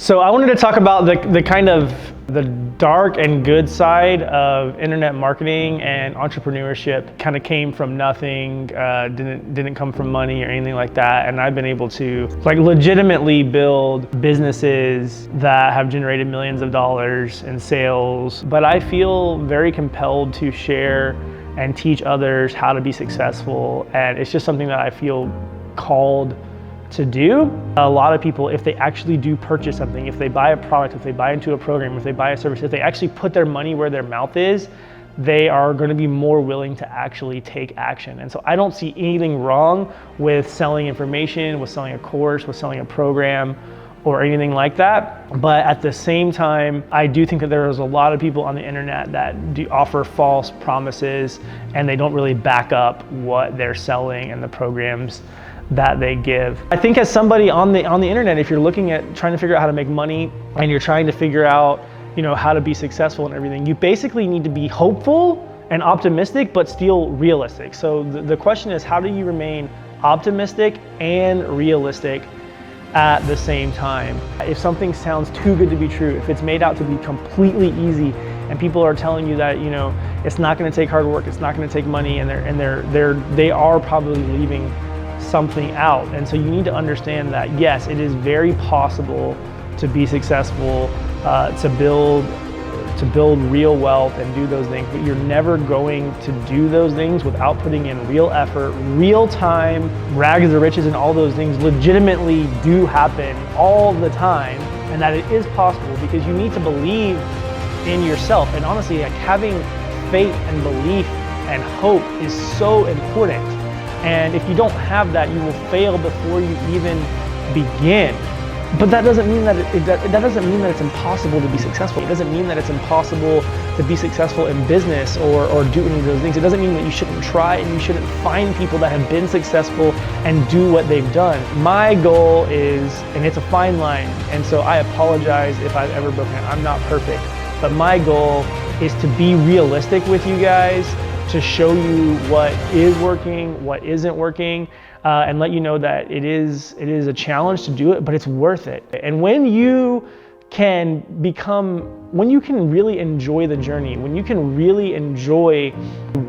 So I wanted to talk about the kind of the dark and good side of internet marketing and entrepreneurship. Kind of came from nothing, didn't come from money or anything like that. And I've been able to legitimately build businesses that have generated millions of dollars in sales. But I feel very compelled to share and teach others how to be successful. And it's just something that I feel called to do. A lot of people, if they actually do purchase something, if they buy a product, if they buy into a program, if they buy a service, if they actually put their money where their mouth is, they are going to be more willing to actually take action. And so I don't see anything wrong with selling information, with selling a course, with selling a program, or anything like that. But at the same time, I do think that there's a lot of people on the internet that do offer false promises and they don't really back up what they're selling and the programs that they give. I think as somebody on the internet, if you're looking at trying to figure out how to make money and you're trying to figure out, how to be successful and everything, you basically need to be hopeful and optimistic, but still realistic. So the question is, how do you remain optimistic and realistic at the same time? If something sounds too good to be true, if it's made out to be completely easy and people are telling you that, it's not going to take hard work, it's not going to take money, and they are probably leaving something out. And so you need to understand that yes, it is very possible to be successful, to build real wealth and do those things, but you're never going to do those things without putting in real effort, real time. Rags to riches and all those things legitimately do happen all the time, and that it is possible because you need to believe in yourself. And honestly, having faith and belief and hope is so important. And if you don't have that, you will fail before you even begin. But that doesn't mean that it's impossible to be successful. It doesn't mean that it's impossible to be successful in business or do any of those things. It doesn't mean that you shouldn't try and you shouldn't find people that have been successful and do what they've done. My goal is, and it's a fine line, and so I apologize if I've ever broken it. I'm not perfect, but my goal is to be realistic with you guys, to show you what is working, what isn't working, and let you know that it is a challenge to do it, but it's worth it. And when you can really enjoy the journey, when you can really enjoy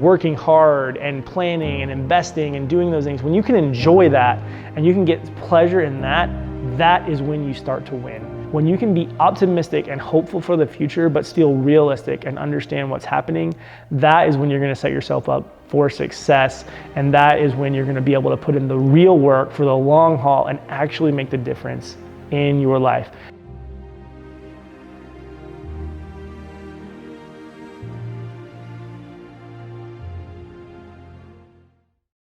working hard and planning and investing and doing those things, when you can enjoy that and you can get pleasure in that, that is when you start to win. When you can be optimistic and hopeful for the future, but still realistic and understand what's happening, that is when you're going to set yourself up for success. And that is when you're going to be able to put in the real work for the long haul and actually make the difference in your life.